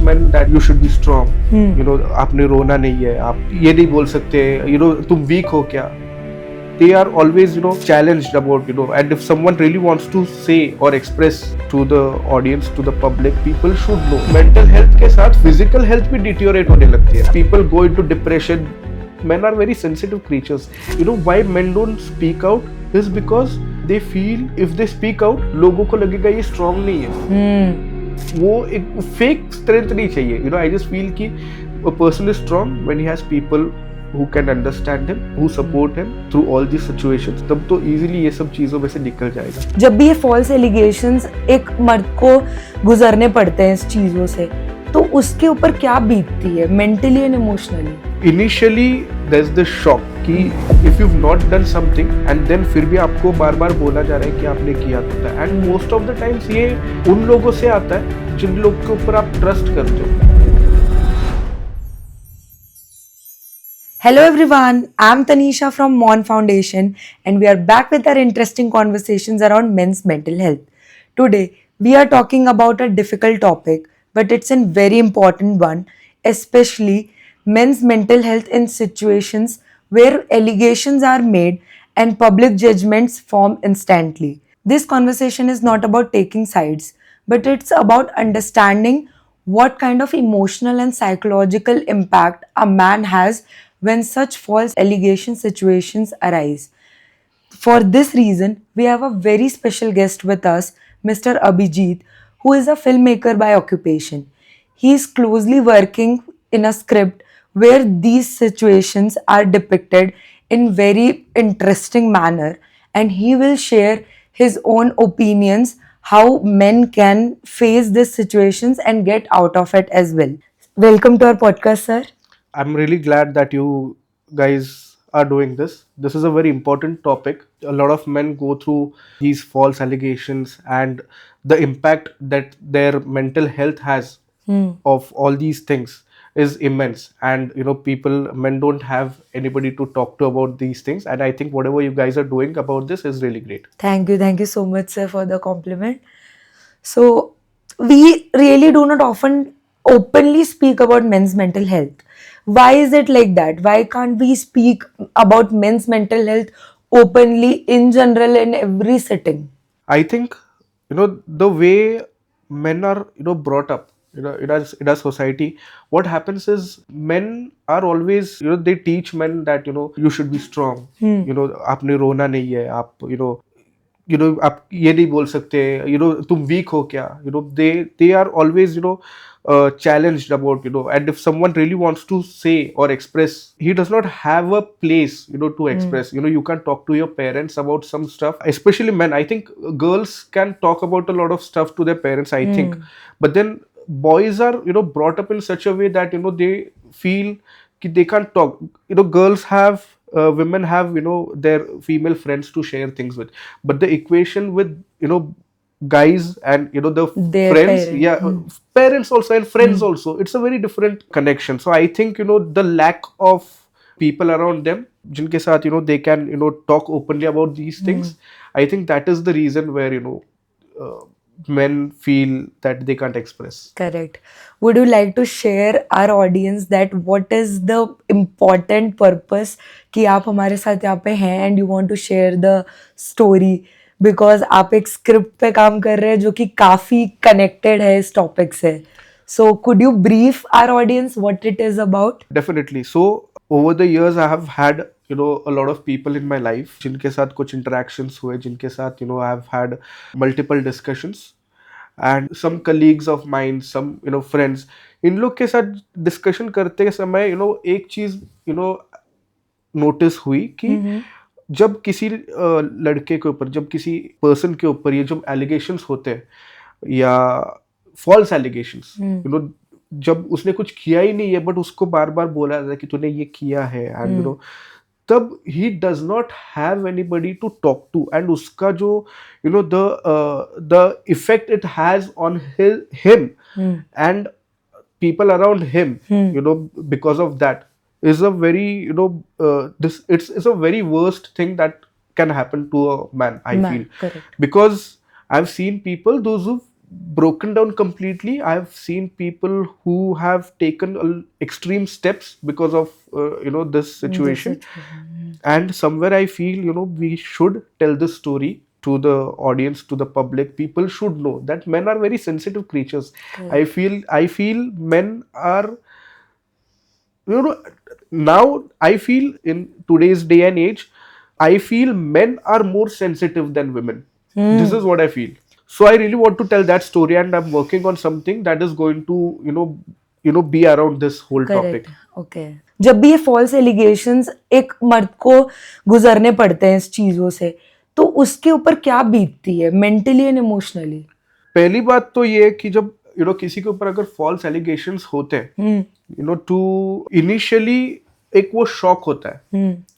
men that you should be strong. You know, आपने रोना नहीं है, आप ये नहीं बोल सकते, you know, तुम weak हो क्या? They are always, you know, challenged about, you know, and if someone really wants to say or express to the audience, to the public, people should know. Mental health के साथ physical health भी deteriorate होने लगती है. People go into depression. Men are very sensitive creatures. You know why men don't speak out is because they feel if they speak out, लोगों को लगेगा ये strong नहीं है. वो एक fake strength नहीं चाहिए. You know, I just feel कि a person is strong when he has people who can understand him, who support him through all these situations. तब तो easily ये सब चीजों में से निकल जाएगा. जब भी ये false allegations एक मर्द को गुजरने पड़ते हैं इस चीजों से, तो उसके ऊपर क्या बीतती है mentally and emotionally? Initially there's this shock कि if you've not done something and then फिर भी आपको बार बार बोला जा रहा है कि आपने किया था, and most of the times ये उन लोगों से आता है जिन लोग के ऊपर आप trust करते हो. Hello everyone, I'm Tanisha from Mon Foundation and we are back with our interesting conversations around men's mental health. Today, we are talking about a difficult topic, but it's a very important one, especially men's mental health in situations where allegations are made and public judgments form instantly. This conversation is not about taking sides, but it's about understanding what kind of emotional and psychological impact a man has when such false allegation situations arise. For this reason, we have a very special guest with us, Mr. Abhijit, who is a filmmaker by occupation. He is closely working in a script where these situations are depicted in very interesting manner, and he will share his own opinions how men can face these situations and get out of it as well. Welcome to our podcast, sir. I'm really glad that you guys are doing this. This is a very important topic. A lot of men go through these false allegations and the impact that their mental health has of all these things is immense. And you know, men don't have anybody to talk to about these things. And I think whatever you guys are doing about this is really great. Thank you so much, sir, for the compliment. So, we really do not often openly speak about men's mental health. Why is it like that? Why can't we speak about men's mental health openly in general in every setting? I think, you know, the way men are, you know, brought up, you know, in our society, what happens is men are always, you know, they teach men that, you know, you should be strong. You know, आपने रोना नहीं है, आप, you know, आप ये नहीं बोल सकते, you know, तुम weak हो क्या? You know, they are always, you know, challenged about, you know, and if someone really wants to say or express, he does not have a place, you know, to express. You know, you can talk to your parents about some stuff, especially men. I think girls can talk about a lot of stuff to their parents, I think, but then boys are, you know, brought up in such a way that, you know, they feel that they can't talk. You know, girls have women have, you know, their female friends to share things with, but the equation with, you know, guys and, you know, the Their friends, parents. parents also and friends also, it's a very different connection. So I think, you know, the lack of people around them jinke sath, you know, they can, you know, talk openly about these things, I think that is the reason where, you know, men feel that they can't express. Correct. Would you like to share our audience that what is the important purpose कि आप हमारे साथ यहाँ पे हैं and you want to share the story because आप एक script पे काम कर रहे हैं जो कि काफी connected है इस topic से. So could you brief our audience what it is about? Definitely. So over the years I have had, you know, a lot of people in my life जिनके साथ कुछ interactions हुए, जिनके साथ, you know, I have had multiple discussions, and some colleagues of mine, some, you know, friends, इन लोग के साथ discussion करते समय, you know, एक चीज, you know, notice हुई कि जब किसी लड़के के ऊपर, जब किसी person के ऊपर ये जो allegations होते हैं या false allegations, you know, जब उसने कुछ किया ही नहीं है बट उसको बार बार बोला जाता है कि तूने ये किया है, एंड यू नो, तब he does not have anybody to talk to, and उसका जो, you know, the effect it has on him and people around him, you know, because of that is a very, you know, it's a very worst thing that can happen to a man, I feel. Correct. Because I've seen people, those who've broken down completely. I've seen people who have taken extreme steps because of this This situation. situation. And somewhere I feel we should tell this story to the audience, to the public. People should know that men are very sensitive creatures. Correct. I feel men are, you know now I feel in today's day and age, I feel men are more sensitive than women. This is what I feel. So I really want to tell that story, and I'm working on something that is going to be around this whole topic. Correct okay जब भी ये false allegations एक मर्द को गुजरने पड़ते हैं इस चीजों से तो उसके ऊपर क्या बीतती है मेंटली एंड इमोशनली पहली बात तो ये है कि जब किसी के ऊपर अगर फॉल्स एलिगेशंस होते हैं टू इनिशियली एक वो शॉक होता है.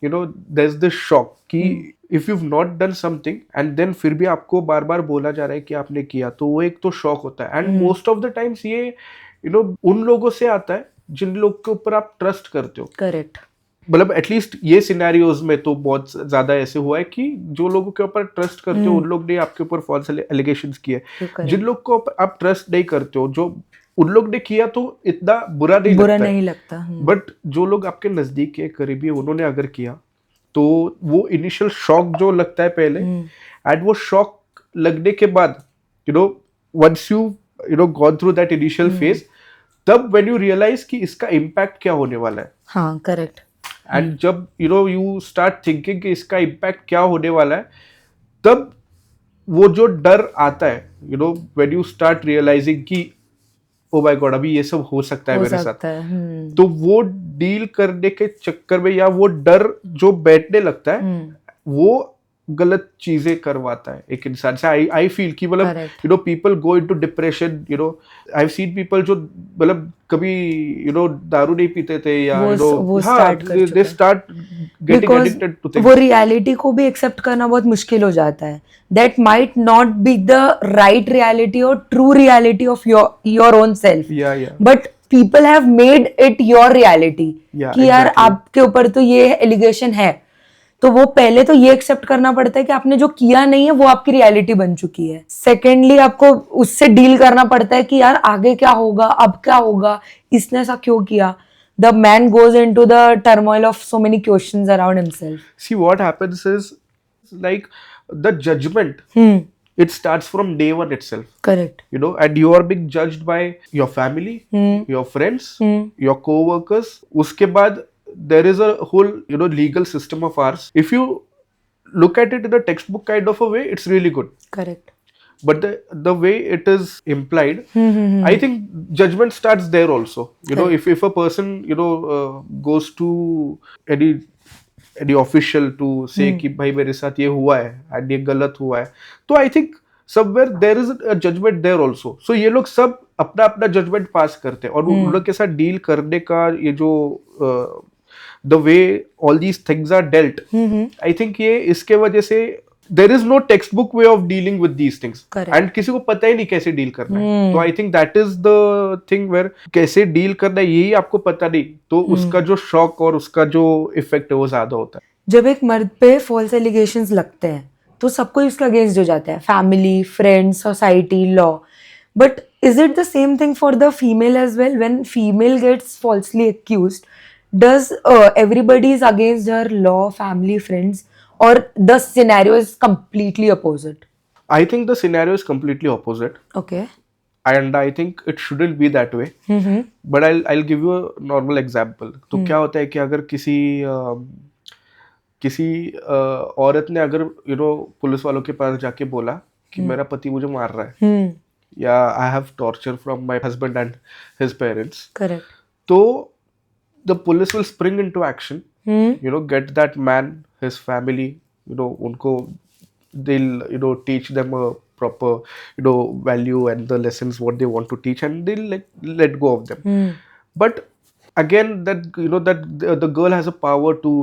देयर इज दिस शॉक कि if you not done something and then फिर भी आपको बार बार बोला जा रहा है कि आपने किया, तो वो एक तो शॉक होता है. And most of the times ये उन लोगों से आता है जिन लोग के ऊपर आप ट्रस्ट करते हो. करेक्ट मतलब एटलीस्ट ये सिनेरियोज में तो बहुत ज्यादा ऐसे हुआ है कि जो लोगों के ऊपर ट्रस्ट करते हो उन लोग ने आपके ऊपर फॉल्स एलिगेशंस किए. जिन लोग को आप ट्रस्ट नहीं करते हो, जो उन लोग ने किया तो इतना बुरा नहीं लगता बट जो लोग आपके नजदीक के करीबी है उन्होंने अगर किया तो वो इनिशियल शॉक जो लगता है पहले, एंड वो शॉक लगने के बाद once you gone through that initial phase, तब व्हेन यू रियलाइज कि इसका इम्पैक्ट क्या होने वाला है. हाँ करेक्ट एंड जब यू स्टार्ट थिंकिंग कि इसका इम्पैक्ट क्या होने वाला है, तब वो जो डर आता है व्हेन यू स्टार्ट रियलाइजिंग कि ओ माय गॉड अभी ये सब हो सकता है मेरे साथ, तो वो डील करने के चक्कर में या वो डर जो बैठने लगता है वो गलत चीजें करवाता है एक इंसान से. आई फील कि मतलब people go into depression. I have seen people जो मतलब कभी दारू नहीं पीते थे या they start getting addicted to things. वो रियलिटी को भी एक्सेप्ट करना बहुत मुश्किल हो जाता है. That might not be the right reality और true reality of your own self, but people have made it your reality कि यार आपके ऊपर तो ये एलिगेशन है. तो वो पहले तो ये एक्सेप्ट करना पड़ता है कि आपने जो किया नहीं है वो आपकी रियलिटी बन चुकी है. सेकेंडली आपको उससे डील करना पड़ता है कि यार आगे क्या होगा, अब क्या होगा, इसने ऐसा क्यों किया. The man goes into the turmoil of so many questions around himself. See what happens is like the judgement, it starts from day one itself. Correct. And you are being judged by your family, your friends, your co-workers. Uske baad there is a whole legal system of ours. If you look at it in a textbook kind of a way, it's really good. Correct. But the way it is implied, I think judgment starts there also. If a person goes to any official to say कि भाई मेरे साथ ये हुआ है and ये गलत हुआ है, तो I think somewhere there is a judgment there also. So ये लोग सब अपना अपना judgment पास करते हैं और उन लोग के साथ डील करने का ये जो the way all these things are dealt, I think ये इसके वजह से there is no textbook way of dealing with these things. Correct. And किसी को पता ही नहीं कैसे डील करना है. तो I think that is the thing where कैसे डील करना है यही आपको पता नहीं, तो उसका जो शॉक और उसका जो इफेक्ट है वो ज्यादा होता है. जब एक मर्द पे फॉल्स एलिगेशंस लगते हैं तो सबको इसका अगेंस्ट हो जाता है, family, friends, society, law. But is it the same thing for the female as well? When female gets falsely accused, does everybody is against her, law, family, friends, or the scenario is completely opposite? I think the scenario is completely opposite. Okay. And I think it shouldn't be that way. But I'll give you a normal example. तो क्या होता है कि अगर किसी औरत ने अगर पुलिस वालों के पास जाके बोला कि मेरा पति मुझे मार रहा है, या I have torture from my husband and his parents. Correct. तो the police will spring into action, get that man, his family, unko they'll teach them a proper value and the lessons what they want to teach, and they'll let go of them. But again, that that the girl has a power to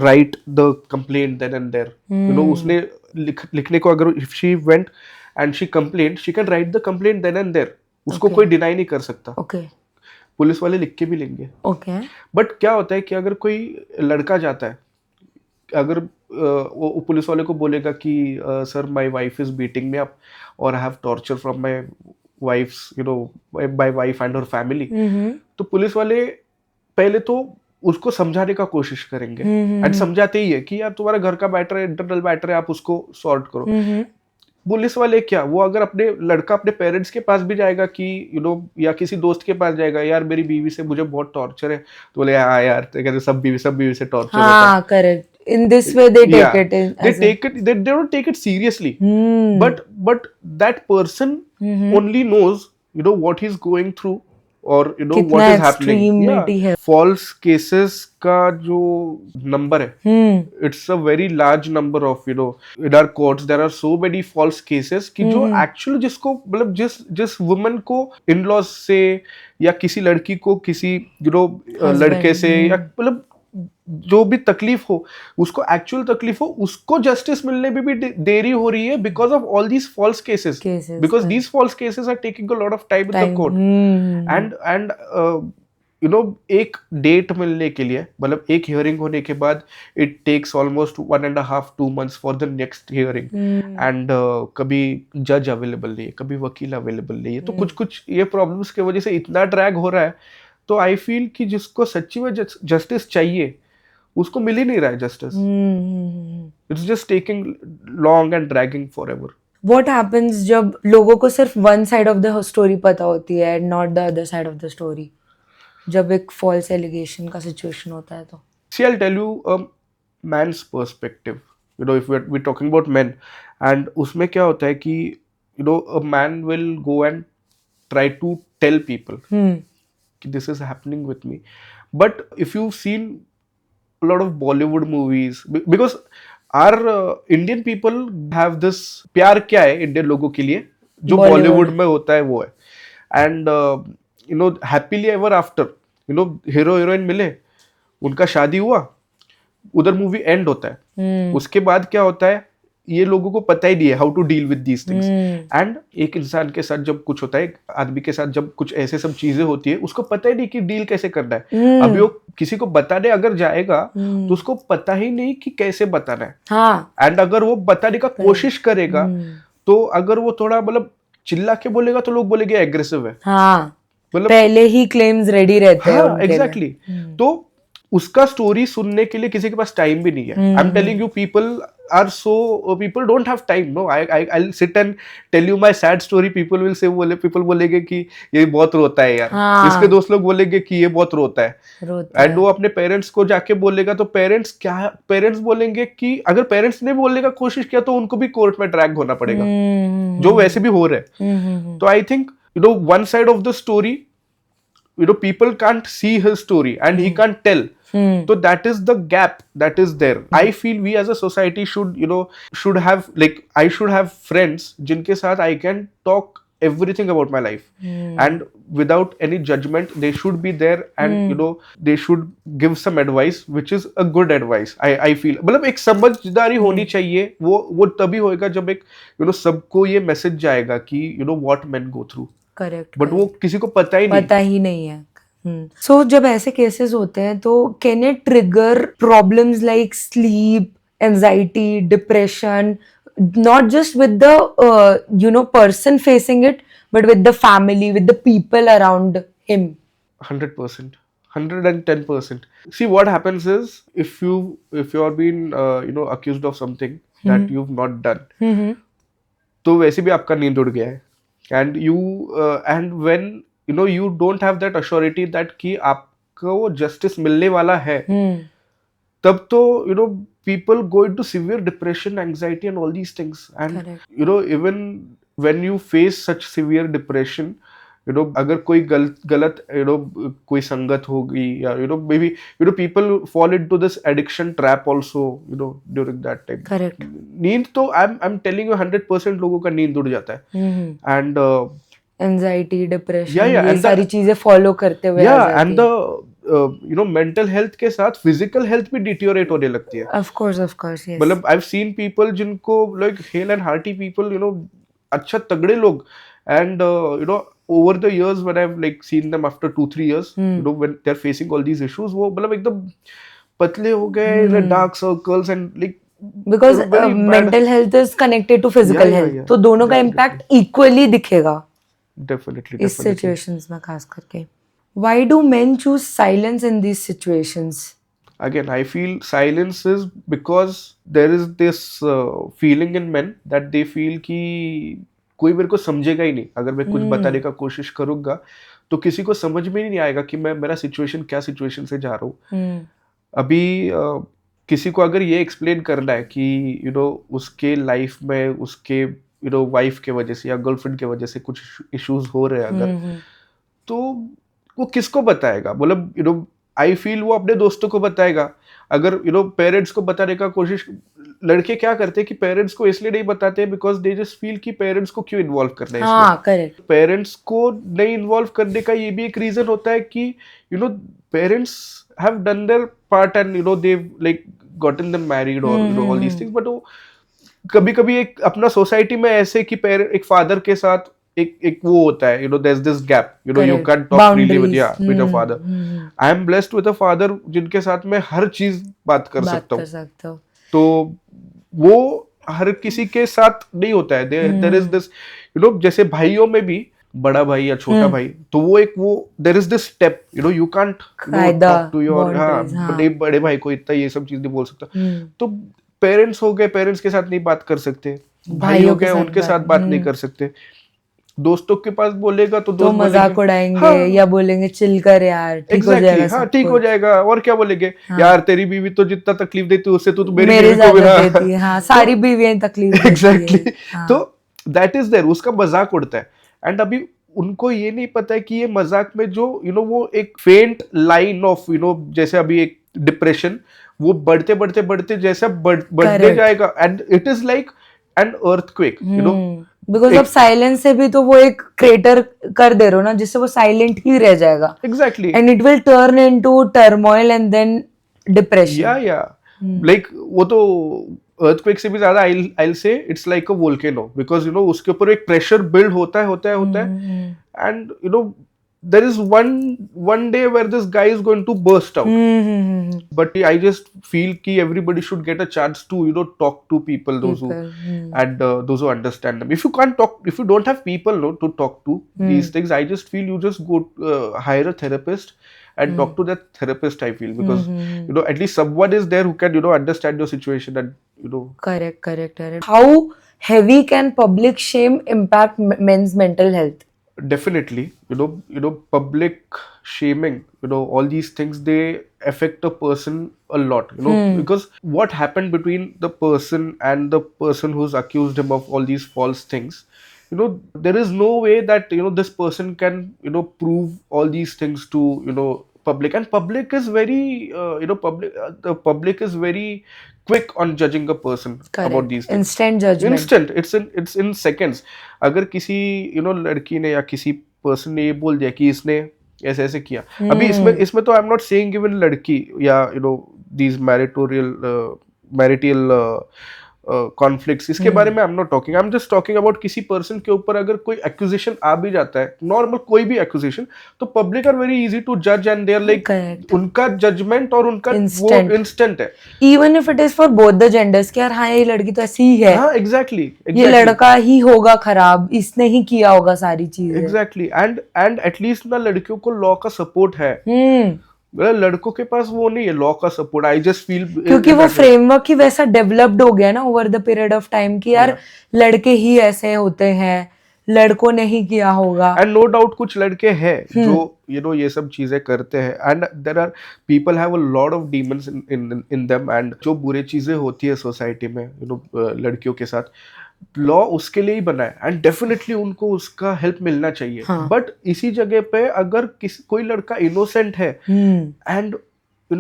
write the complaint then and there. उसने लिखने को अगर if she went and she complained, she can write the complaint then and there. उसको कोई deny नहीं कर सकता. Okay. Police वाले लिख के भी लेंगे. Okay. बट क्या होता है कि अगर कोई लड़का जाता है, अगर वो पुलिस वाले को बोलेगा कि sir my wife is beating me up और I have torture from my wife's my wife and her family, तो पुलिस वाले पहले तो उसको समझाने का कोशिश करेंगे एंड समझाते ही है कि यार तुम्हारा घर का मैटर है, इंटरनल मैटर है, आप उसको सॉर्ट करो। पुलिस वाले क्या, वो अगर अपने लड़का अपने पेरेंट्स के पास भी जाएगा कि या किसी दोस्त के पास जाएगा, यार मेरी बीवी से मुझे बहुत टॉर्चर है, तो बोले हाँ यार, कहते सब बीवी से टॉर्चर होता है। हाँ, correct. In this way, they take Yeah, it in they as take it, they don't take it seriously, Hmm. but that person only knows what he's going through or what कितना is happening. extremity है. False cases का जो number है, Hmm. it's a very large number of in our courts there are so many false cases कि जो actually जिसको मतलब जिस woman को in-laws से या किसी लड़की को किसी लड़के से या मतलब जो भी तकलीफ हो, उसको एक्चुअल तकलीफ हो, उसको जस्टिस मिलने में भी देरी हो रही है because of all these false cases, because these false cases are taking a lot of time in the court and एक डेट मिलने के लिए, मतलब एक हियरिंग होने के बाद it takes almost 1.5-2 months for the next hearing and कभी जज अवेलेबल नहीं है, कभी वकील अवेलेबल नहीं है, तो कुछ ये प्रॉब्लम्स की वजह से इतना ड्रैग हो रहा है। तो आई फील कि जिसको सच्ची में जस्टिस चाहिए उसको मिल ही नहीं रहा है justice, it's just taking long and dragging forever. What happens जब लोगों को सिर्फ one side of the story पता होती है and not the other side of the story, जब एक फॉल्स एलिगेशन का सिचुएशन होता है तो? See, I'll tell you a man's perspective. If we're talking about men, and उसमें क्या होता है कि a man will go and try to tell people कि this is happening with me. But if you've seen a lot of Bollywood movies, because our Indian people have this प्यार क्या है Indian लोगों के लिए जो बॉलीवुड में होता है वो है, and happily ever after hero heroine मिले, उनका शादी हुआ, उधर मूवी एंड होता है। उसके बाद क्या होता है ये लोगों को पता ही नहीं है how to deal with these things, and एक इंसान के साथ जब कुछ होता है, एक आदमी के साथ जब कुछ ऐसे सब चीजें होती है, उसको पता ही नहीं कि डील कैसे करना है। अभी वो किसी को बताने अगर जाएगा तो उसको पता ही नहीं कि कैसे बताना है, एंड अगर वो बताने का कोशिश करेगा तो अगर वो थोड़ा मतलब चिल्ला के बोलेगा तो लोग बोलेंगे एग्रेसिव है, मतलब पहले ही क्लेम्स रेडी रहते हैं। हाँ, एग्जैक्टली। तो उसका स्टोरी सुनने के लिए किसी के पास टाइम भी नहीं है। I am telling you, people don't have time. No, I'll sit and tell you my sad story. People बोलेंगे कि ये बहुत रोता है यार, इसके दोस्त लोग बोलेंगे कि ये बहुत रोता है, एंड वो अपने पेरेंट्स को जाके बोलेगा तो पेरेंट्स बोलेंगे कि अगर पेरेंट्स ने बोलने का कोशिश किया तो उनको भी कोर्ट में ड्रैग होना पड़ेगा, जो वैसे भी हो रहा है। तो I think one side of the story, people can't see his story and he can't tell. So that is the gap that is there. I feel we as a society should have, like, I should have friends जिनके साथ I can talk everything about my life, and without any judgment they should be there, and they should give some advice which is a good advice. I feel मतलब एक समझदारी होनी चाहिए, वो तभी होएगा जब एक सबको ये मैसेज जाएगा कि what men go through. Correct, but वो किसी को पता ही नहीं है। सो जब ऐसे केसेस होते हैं तो can it trigger problems like sleep, anxiety, depression, not just with the person facing it but with the family, with the people around him? 100%, 110%. See, what happens is if you are being accused of something that you've not done, तो वैसे भी आपका नींद उड़ गया है, and when you don't have that assurity that कि आपको वो justice मिलने वाला है, तब तो people go into severe depression, anxiety and all these things, and even when you face such severe depression, अगर कोई गलत कोई संगत होगी या maybe people fall into this addiction trap also during that time. Correct. नींद तो I'm telling you 100% लोगों का नींद उड़ जाता है, and एंजाइटी, डिप्रेशन, ये सारी चीजें फॉलो करते हुए एंड द मेंटल हेल्थ के साथ फिजिकल हेल्थ भी डिटीरियोरेट होने लगती है। Of course, yes. मतलब आई हैव सीन पीपल जिनको like hell and hearty people, अच्छा तगड़े लोग, and over the years when I've like seen them after 2-3 years, when they're facing all these issues, वो मतलब एकदम पतले हो गए, dark circles, and like because very bad. Mental health is connected to physical Yeah, health, yeah. तो दोनों का Definitely. Impact equally दिखेगा Definitely, इस definitely. सिचुएशंस में खास करके. Why do men choose silence in these situations? Again, I feel silence is because there is this feeling in men that they feel कि कोई मेरे को समझेगा ही नहीं अगर मैं कुछ बताने का कोशिश करूंगा, तो किसी को समझ में ही नहीं आएगा कि मैं मेरा सिचुएशन क्या सिचुएशन से जा रहा हूँ. अभी किसी को अगर ये एक्सप्लेन करना है कि उसके लाइफ में उसके वाइफ के वजह से या गर्लफ्रेंड के वजह से कुछ इश्यूज हो रहे हैं अगर, तो वो किसको बताएगा. मतलब आई फील वो अपने दोस्तों को बताएगा. अगर पेरेंट्स को बताने का कोशिश, लड़के क्या करते हैं कि पेरेंट्स को इसलिए नहीं बताते बिकॉज दे जस्ट फील कि पेरेंट्स को क्यों इन्वॉल्व करना है इसमें. हाँ, करेक्ट. पेरेंट्स को नहीं इन्वॉल्व करने का ये भी एक रीजन होता है कि parents have done there part and they like gotten them married और ऑल दीस थिंग्स. बट वो कभी कभी एक अपना सोसाइटी में ऐसे कि एक फादर के साथ एक वो होता है, there's this gap, you Correct. can't talk freely with Boundaries. with your father. I am blessed with a father जिनके साथ मैं हर चीज बात कर सकता हूँ. तो वो हर किसी के साथ नहीं होता है. there is this, जैसे भाइयों में भी बड़ा भाई या छोटा भाई, तो वो there is this step, you can't talk to your बड़े भाई को इतना ये सब चीज नहीं बोल सकता. तो पेरेंट्स हो गए, पेरेंट्स के साथ नहीं बात कर सकते. भाई हो गए, उनके साथ बात नहीं कर सकते. दोस्तों के पास बोलेगा तो दोस्त मजाक उड़ाएंगे. हाँ, या बोलेंगे चिल कर यार, ठीक हो जाएगा. हाँ, ठीक हो जाएगा. और क्या बोलेंगे, यार तेरी बीवी तो जितना तकलीफ देती है उससे तो मेरी मेरे बीवी को भी देती है. हाँ, सारी बीवियां तकलीफ देती है. एग्जैक्टली. तो दैट इज देयर, उसका मजाक उड़ता है. एंड अभी उनको ये नहीं पता है कि ये मजाक में जो वो एक फेंट लाइन ऑफ जैसे अभी एक डिप्रेशन, वो बढ़ते बढ़ते बढ़ते जैसा बढ़ते जाएगा. And it is like an earthquake, because of silence से भी तो वो एक क्रेटर कर दे रहे हो ना, जिससे वो साइलेंट ही रह जाएगा. Exactly. And it will turn into turmoil and then depression. या लाइक वो तो अर्थक्वेक से भी ज्यादा I say it's like a volcano, because उसके ऊपर एक प्रेशर बिल्ड होता है and there is one day where this guy is going to burst out. But I just feel ki everybody should get a chance to talk to people, those who and those who understand them. If you can't talk, if you don't have people to talk to these things, I just feel you just go hire a therapist and talk to that therapist. I feel because at least someone is there who can understand your situation and correct. How heavy can public shame impact men's mental health? Definitely, public shaming, all these things, they affect a person a lot, because what happened between the person and the person who's accused him of all these false things, there is no way that this person can prove all these things to public. And public is very the public is very quick on judging a person. Correct. About these things. Instant judgment. It's in seconds. अगर किसी लड़की ने या किसी person ने ये बोल दिया कि इसने ऐसे ऐसे किया, अभी इसमें तो आई एम नॉट सेइंग इवन लड़की या दीज मैरिटल कॉन्फ्लिक्ट्स, इसके बारे में आई am not talking. I am just talking about किसी पर्सन के ऊपर अगर कोई एक्यूजेशन आ भी जाता है, नॉर्मल कोई भी एक्यूजेशन, तो public are very easy to जज एंड दे आर लाइक, उनका जजमेंट और उनका वो इंस्टेंट है. Even if it is for both the genders कि यार हाँ ये लड़की तो ऐसी ही है. हाँ, एग्जैक्टली. ये लड़का ही होगा खराब, इसने ही किया होगा सारी चीजें. एग्जैक्टली. एंड एटलीस्ट ना लड़कियों को लॉ का सपोर्ट है. लड़कों के पास वो नहीं है लॉ का सपोर्ट. आई जस्ट फील क्योंकि वो फ्रेमवर्क ही वैसा डेवलप्ड हो गया ना over the period of time कि यार लड़के ही ऐसे होते हैं, लड़कों ने ही किया होगा. एंड नो डाउट कुछ लड़के हैं जो ये सब चीजें करते हैं. And there are people have a lot of demons in them. And जो बुरी चीजें होती है सोसाइटी में लड़कियों के साथ, लॉ उसके लिए ही बना है एंड डेफिनेटली उनको उसका हेल्प मिलना चाहिए. बट इसी जगह पे अगर कोई लड़का इनोसेंट है एंड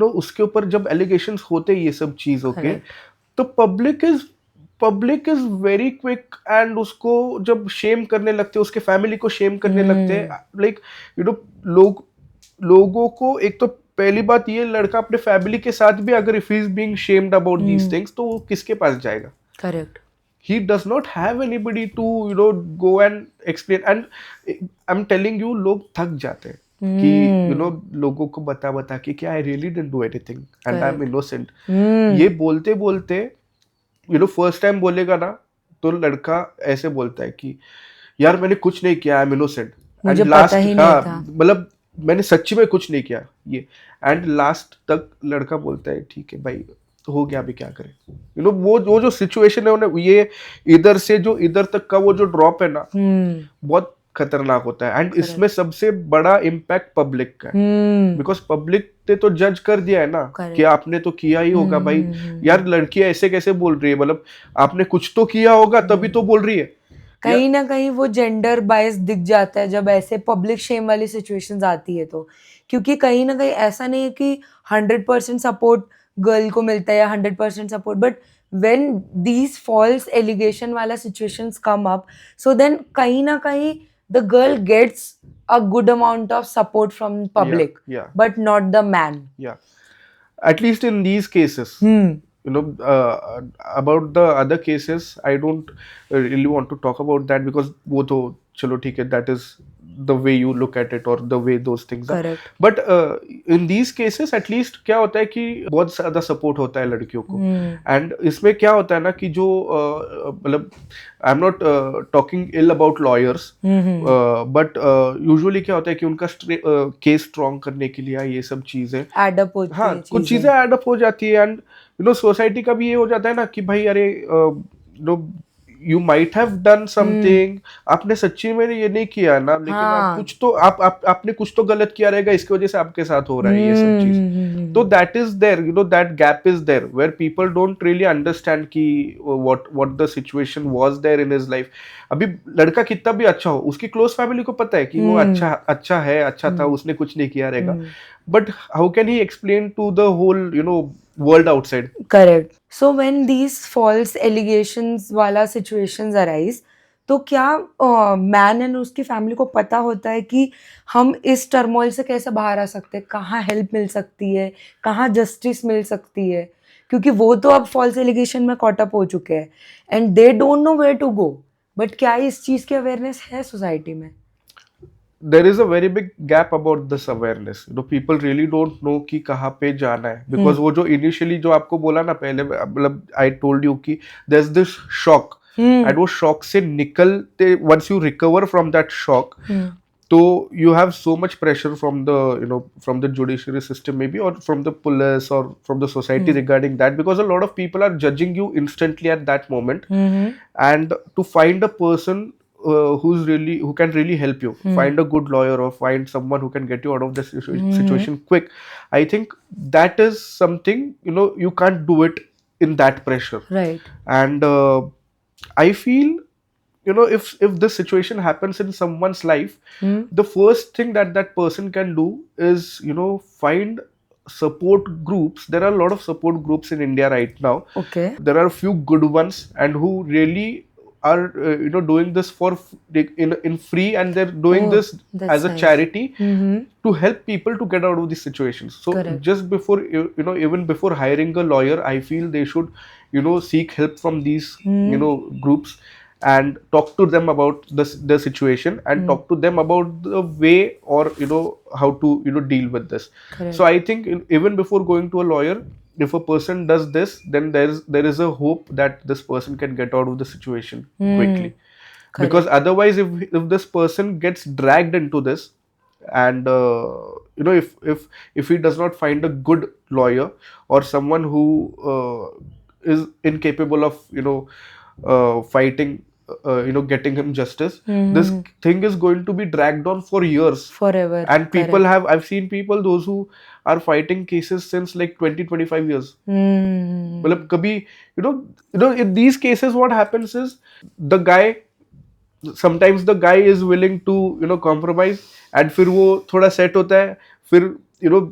उसके ऊपर जब एलिगेशंस होते ये सब चीजों के, तो public is very quick and उसको जब शेम करने लगते हैं, उसके फैमिली को शेम करने लगते हैं. लाइक लोगों को एक तो पहली बात ये, लड़का अपने फैमिली के साथ भी अगर if he is being shamed about these things, तो वो किसके पास जाएगा? Correct. He does not have anybody to go and explain. And I'm telling you, लोग थक जाते हैं कि लोगों को बता के कि I really didn't do anything and I'm innocent. ये बोलते बोलते फर्स्ट टाइम बोलेगा ना, तो लड़का ऐसे बोलता है कि यार मैंने कुछ नहीं किया, आई एम इनोसेंट। मुझे एंड पता लास्ट, ही नहीं हाँ था। मतलब मैंने सच्ची में कुछ नहीं किया ये। एंड लास्ट तक लड़का बोलता है ठीक है भाई, हो गया, अभी क्या करें। वो जो सिचुएशन है उन्हें, ये इधर से जो इधर तक का वो जो ड्रॉप है ना, बहुत खतरनाक होता है। एंड इसमें करेक्ट। सबसे बड़ा इम्पैक्ट पब्लिक का है, बिकॉज पब्लिक ने तो जज कर दिया है ना कि करेक्ट। आपने तो किया ही होगा भाई। यार लड़की ऐसे कैसे बोल रही है, मतलब आपने कुछ तो किया होगा तभी तो बोल रही है। या कहीं ना कहीं वो जेंडर बायस दिख जाता है जब ऐसे पब्लिक शेम वाली सिचुएशंस आती है तो, क्योंकि कहीं ना कहीं ऐसा नहीं है कि 100% सपोर्ट गर्ल को मिलता है या 100% support, but when these false allegation वाला situations come up, so then कहीं ना कहीं the girl gets a good amount of support from या पब्लिक, या बट नॉट द मैन. या at least in these cases. Hmm. you know about the other cases I don't really want to talk about that, because वो तो चलो ठीक है, that is the way you look at it or the way those things are. Correct. but in these cases at least क्या होता है कि बहुत ज़्यादा सपोर्ट होता है लड़कियों को. एंड इसमें क्या होता है ना कि जो मतलब I am not talking ill about lawyers, but usually क्या होता है कि उनका केस स्ट्रॉन्ग करने के लिए ये सब चीज़ें एड अप होती हाँ है कुछ चीजें. चीजें ऐड अप हो जाती है. एंड सोसाइटी का भी ये हो जाता है ना कि भाई अरे you might have done something, आपने सच्ची में ये नहीं किया ना, लेकिन आप हाँ. कुछ तो आपने कुछ तो गलत किया रहेगा, इसकी वजह से आपके साथ हो रहा है ये सब चीज. तो that is there, that gap is there where people don't really understand कि what the situation was there in his life. अभी लड़का कितना भी अच्छा हो, उसकी क्लोज फैमिली को पता है कि वो अच्छा है, अच्छा था, उसने कुछ नहीं किया रहेगा. But how can he explain to the whole world outside? करेक्ट. So when these false allegations वाला सिचुएशंस अराइज, तो क्या मैन एंड उसकी फैमिली को पता होता है कि हम इस टर्मोइल से कैसे बाहर आ सकते हैं, कहाँ हेल्प मिल सकती है, कहाँ जस्टिस मिल सकती है, क्योंकि वो तो अब फॉल्स एलिगेशन में कॉट अप हो चुके हैं and they don't know where to go. But क्या इस चीज की अवेयरनेस है सोसाइटी में? There is a very big gap about this awareness. People really don't know कि कहाँ पे जाना है, because वो जो initially जो आपको बोला ना पहले, मतलब I told you कि there's this shock, and वो shock से निकलते, once you recover from that shock, तो you have so much pressure from the from the judiciary system maybe, or from the police, or from the society regarding that, because a lot of people are judging you instantly at that moment. And to find a person who can really help you, find a good lawyer or find someone who can get you out of this situation quick, I think that is something, you can't do it in that pressure. Right. And I feel, if this situation happens in someone's life, the first thing that person can do is, find support groups. There are a lot of support groups in India right now. Okay. There are a few good ones, and who really are doing this for in free, and they're doing this that's as a nice. charity to help people to get out of these situations. So Correct. just before, even before hiring a lawyer, I feel they should seek help from these groups, and talk to them about the situation, and talk to them about the way, or how to deal with this. Correct. So I think even before going to a lawyer, if a person does this, then there is a hope that this person can get out of the situation quickly. Correct. Because otherwise, if this person gets dragged into this, and if he does not find a good lawyer, or someone who is incapable of fighting, getting him justice, this thing is going to be dragged on for years. Forever. And people Correct. I've seen people, those who are fighting cases since like 20-25 years. मतलब कभी in these cases what happens is, the guy, sometimes the guy is willing to compromise, and फिर वो थोड़ा set होता है, फिर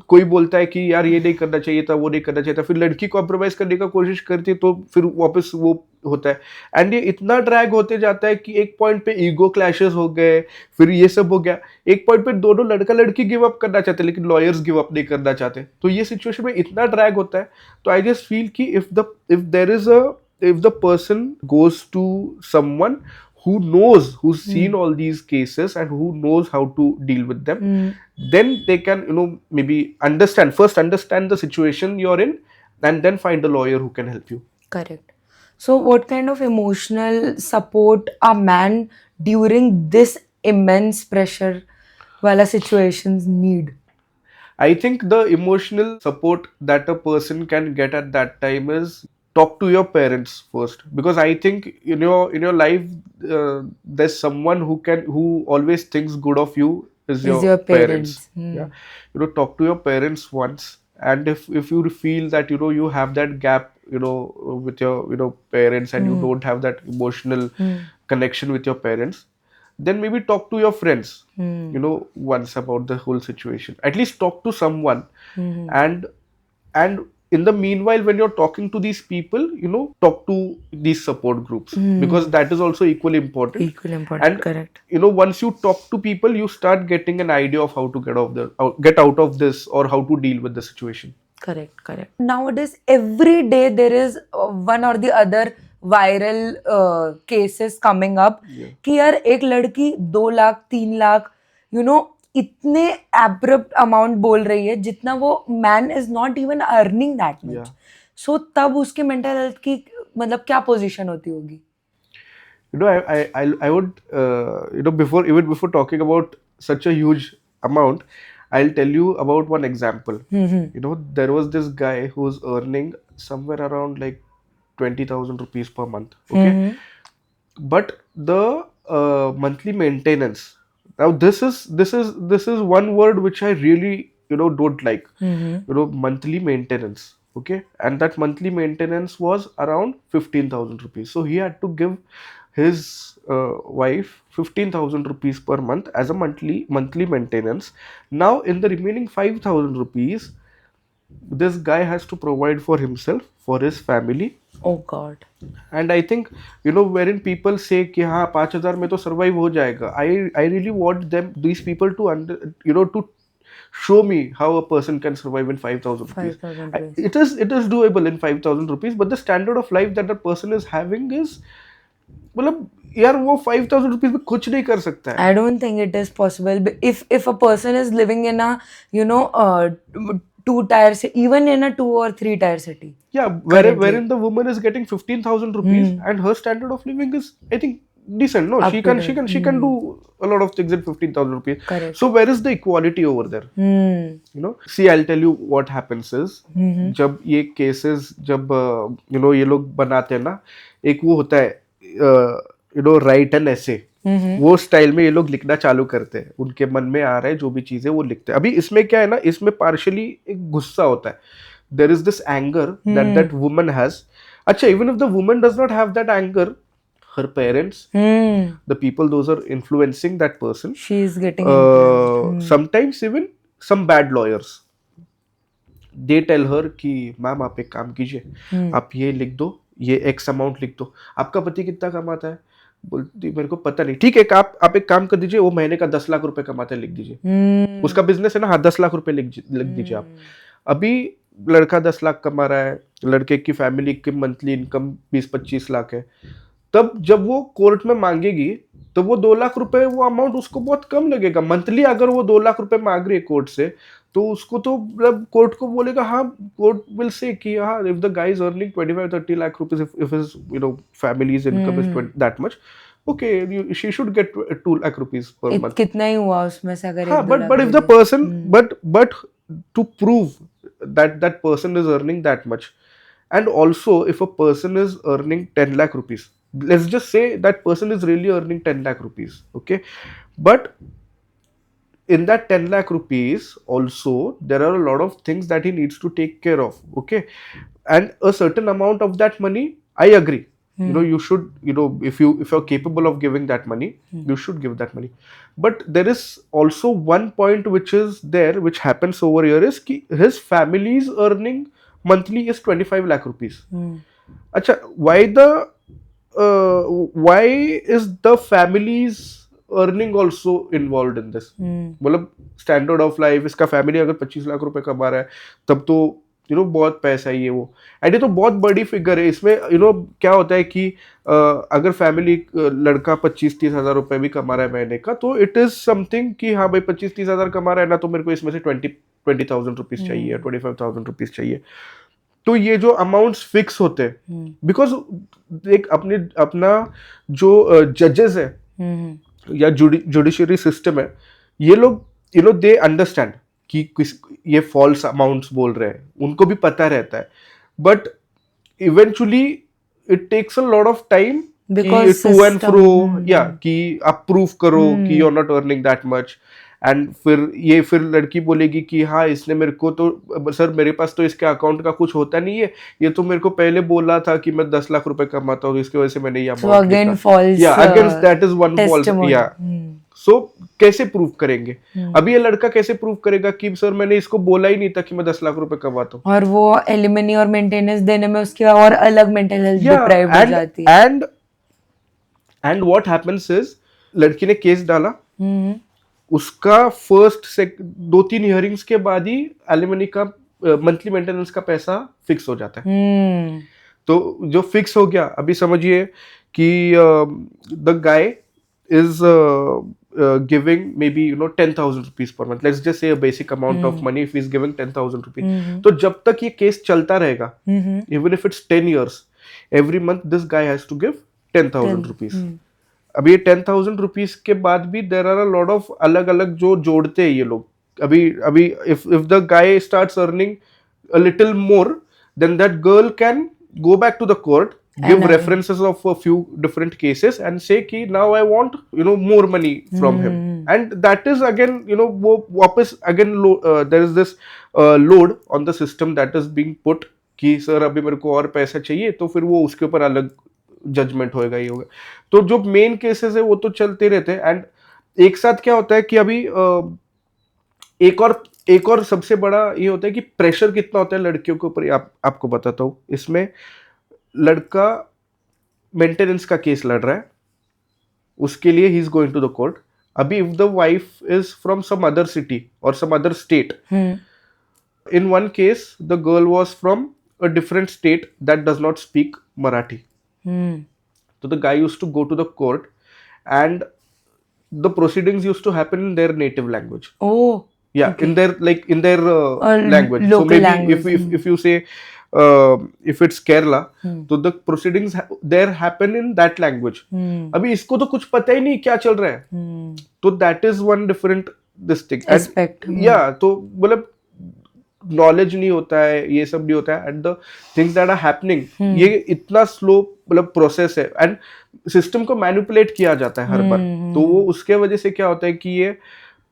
कोई बोलता है कि यार ये नहीं करना चाहिए था, वो नहीं करना चाहिए था, फिर लड़की कॉम्प्रोमाइज करने का कोशिश करती है, तो फिर वापस वो होता है. एंड ये इतना ड्रैग होते जाता है कि एक पॉइंट पे ईगो क्लैशेस हो गए, फिर ये सब हो गया. एक पॉइंट पे दोनों लड़का लड़की गिव अप करना चाहते, लेकिन लॉयर्स गिव अप नहीं करना चाहते. तो ये सिचुएशन में इतना ड्रैग होता है. तो आई जस्ट फील कि if the person goes to someone who's seen all these cases, and who knows how to deal with them, then they can maybe understand the situation you're in, and then find a lawyer who can help you. Correct. So, what kind of emotional support a man during this immense pressure wala situations need? I think the emotional support that a person can get at that time is talk to your parents first, because I think in your life there's someone who always thinks good of you is Is your your parents. parents? Yeah, talk to your parents once, and if you feel that you have that gap with your parents, and you Hmm. don't have that emotional Hmm. connection with your parents, then maybe talk to your friends Hmm. once about the whole situation. At least talk to someone. Hmm. And and in the meanwhile, when you're talking to these people, talk to these support groups, because Hmm. that is also equally important. Equally important, And correct. once you talk to people, you start getting an idea of how to get out of this, or how to deal with the situation. Correct, correct. Nowadays, every day there is one or the other viral cases coming up Yeah. कि यार एक लड़की 2 लाख 3 लाख इतने abrupt amount बोल रही है जितना वो man is not even earning that Yeah. Much. So तब उसके मेंटल हेल्थ की मतलब क्या पोजीशन होती होगी? I would before talking about such a huge amount, I'll tell you about one example. There was this guy who was earning somewhere around like 20,000 rupees per month. Okay, but the monthly maintenance. Now this is one word which I really don't like. Monthly maintenance. Okay, and that monthly maintenance was around 15,000 rupees. So he had to give his wife 15,000 rupees per month as a monthly maintenance. Now in the remaining 5,000 rupees, this guy has to provide for himself, for his family. Oh God. And I think wherein people say कि हाँ 5,000 में तो survive हो जाएगा. I really want these people to to show me how a person can survive in 5,000 rupees. 5,000 rupees. It is doable in 5,000 rupees, but the standard of life that the person is having is, मतलब यार वो 5,000 rupees में कुछ नहीं कर सकता है. I don't think it is possible. If a person is living in a two tier even in a 2 or 3 tier city. Yeah, currently. wherein the woman is getting 15,000 rupees, and her standard of living is, I think, decent. No, Up she to can date. she can do a lot of things in 15,000 rupees. Correct. So where is the equality over there? See, I'll tell you what happens is, जब ये cases जब ये लोग बनाते हैं ना, एक वो होता है write an essay. वो स्टाइल में ये लोग लिखना चालू करते हैं, उनके मन में आ रहा है जो भी चीजें वो लिखते हैं. अभी इसमें क्या है ना, इसमें पार्शियली एक गुस्सा होता है. There is this anger that woman has. Acha, even if the woman does not have that anger, her parents, the people those are influencing that person, She is getting influenced. sometimes even some bad lawyers, they tell her कि ma'am आप एक काम कीजिए, आप ये लिख दो, ये एक्स अमाउंट लिख दो. आपका पति कितना कमाता है? बोलती मेरे को पता नहीं. ठीक है, आप एक काम कर दीजिए, वो महीने का 10 लाख रुपए कमाता है, लिख दीजिए. उसका बिजनेस है ना, हाँ 10 लाख रुपए लिख दीजिए आप. अभी लड़का 10 लाख कमा रहा है, लड़के की फैमिली की मंथली इनकम 20-25 लाख है. तब जब वो कोर्ट में मांगेगी, तो वो 2 लाख रुपए, वो अमाउंट उसको बहुत कम लगेगा मंथली. अगर वो 2 लाख रुपए मांग रही है कोर्ट से, तो उसको तो मतलब कोर्ट को बोलेगा, हाँ कोर्ट विल से कि हाँ if the guy is earning 25-30 lakh rupees, if his families income is that much, okay, she should get 2 lakh rupees per month. कितना ही हुआ उसमें से अगर हाँ, but if the person, but to prove that that person is earning that much, and also if a person is earning 10 lakh rupees, let's just say that person is really earning 10 lakh rupees, okay, but in that 10 lakh rupees also there are a lot of things that he needs to take care of, okay, and a certain amount of that money, I agree, you should, if you're capable of giving that money, you should give that money. But there is also one point which is there, which happens over here, is ki his family is earning monthly is 25 lakh rupees. Acha, why is the family's earning also involved in this? मतलब standard of life, इसका family अगर 25 लाख रुपए कमा रहा है, तब तो बहुत पैसा ही है वो. एंड ये तो बहुत बड़ी फिगर है. इसमें क्या होता है कि अगर फैमिली लड़का 25-30 हजार रुपए भी कमा रहा है महीने का, तो इट इज समथिंग कि हाँ भाई 25-30 हजार कमा रहा है ना, तो मेरे को इसमें से 20,000 रुपीज चाहिए, 25,000 रुपीज चाहिए. तो ये जो अमाउंट्स फिक्स होते हैं, हम्म, बिकॉज एक अपना जो जजेस है हम्म, या जुडिशरी सिस्टम है, ये लोग दे अंडरस्टैंड कि ये फॉल्स अमाउंट्स बोल रहे हैं, उनको भी पता रहता है, but eventually it takes a lot of time कि because to and fro, system. या कि आप प्रूव करो कि you are not earning that much, and फिर लड़की बोलेगी कि हाँ इसने मेरे को तो, सर मेरे पास तो इसके अकाउंट का कुछ होता नहीं है, ये तो मेरे को पहले बोला था कि मैं 10 लाख रुपए कमाता हूँ, तो इसकी वजह से मैंने ये So अमाउंट again, लिखा, false या against that is one false, testimony. या सो कैसे प्रूव करेंगे? अभी ये लड़का कैसे प्रूव करेगा कि सर मैंने इसको बोला ही नहीं था कि मैं 10 लाख रुपए कमाता हूँ? और वो एलिमनी और मेंटेनेंस देने में उसकी और अलग मेंटल हेल्थ डिप्राइव हो एंड जाती है. एंड व्हाट हैपेंस इज, लड़की ने केस डाला, हम्म, उसका फर्स्ट 2-3 हियरिंग्स के बाद ही एलिमनी का मंथली मेंटेनेंस का पैसा फिक्स हो जाता है. हम्म, तो जो फिक्स हो गया, अभी समझिए कि the guy is giving maybe 10,000 rupees per month. Let's just say a basic amount of money if he's giving 10,000 rupees. तो जब तक ये केस चलता रहेगा, even if it's 10 years, every month this guy has to give 10,000 rupees. अभी ये 10,000 rupees के बाद भी there are a lot of अलग अलग जो जोड़ते हैं ये लोग. अभी if the guy starts earning a little more, then that girl can go back to the court, give And references of a few different cases and say कि now I want more money from him, and that is again वो वापस again there is this load on the system that is being put कि sir अभी मेरे को और पैसा चाहिए, तो फिर वो उसके ऊपर अलग जजमेंट होएगा, ये होगा. तो जो मेन केसेस है वो तो चलते रहते हैं. एंड एक साथ क्या होता है कि अभी एक और सबसे बड़ा ये होता है कि प्रेशर कितना होता है लड़कियों के ऊपर. आपको बताता हूँ, इसमें लड़का मेंटेनेंस का केस लड़ रहा है, उसके लिए ही is going to the court. अभी if the wife is from some other city और some other state, in one case the girl was from a different state that does not speak Marathi. So the guy used to go to the court and the proceedings used to happen in their native language. Oh, Yeah, okay. in their language. So local maybe language. if you say if it's Kerala, तो the proceedings there happen in that language. अभी इसको तो कुछ पता ही नहीं क्या चल रहा है, तो that is one different this thing. Aspect. Yeah, तो मतलब नॉलेज नहीं होता है, ये सब नहीं होता है, and the things that are happening, ये इतना स्लो मतलब प्रोसेस है, एंड सिस्टम को मैनिपुलेट किया जाता है हर बार. तो वो उसके वजह से क्या होता है कि ये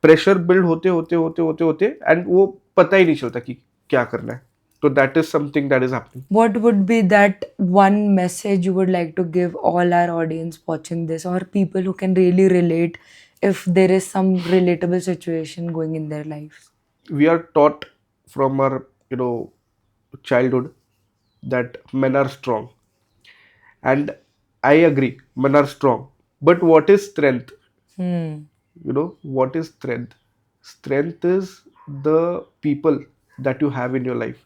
प्रेशर बिल्ड होते होते होते होते होते एंड वो पता ही नहीं चलता कि क्या करना है. तो that is something that is happening. What would be that one message you would like to give all our audience watching this, or people who can really relate if there is some relatable situation going in their lives? We are taught from our childhood that men are strong, and I agree, men are strong, but what is strength? What is strength? Strength is the people that you have in your life,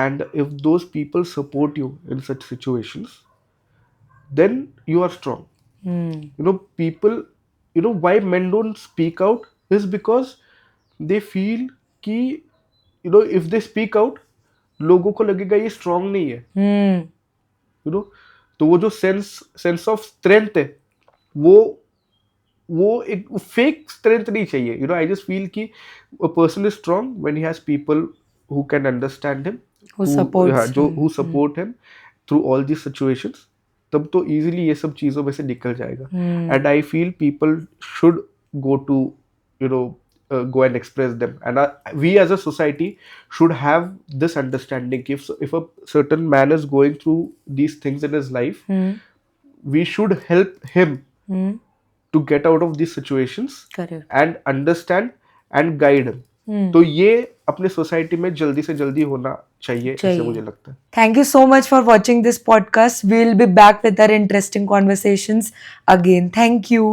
and if those people support you in such situations, then you are strong. People, why men don't speak out is because they feel कि if they speak out, लोगों को लगेगा ये strong नहीं है. तो वो जो सेंस ऑफ स्ट्रेंथ है, वो एक फेक स्ट्रेंथ नहीं चाहिए. आई जस्ट फील कि a person is strong when he has people who can understand him, Who supports him. who support him through all these situations. तब तो easily ये सब चीजों में से निकल जाएगा. And I feel people should go to go and express them, and we as a society should have this understanding. If a certain man is going through these things in his life, we should help him to get out of these situations. Correct. and understand and guide him. तो ये अपने society में जल्दी से जल्दी होना चाहिए, ऐसे मुझे लगता है. Thank you so much for watching this podcast. We will be back with our interesting conversations again. Thank you.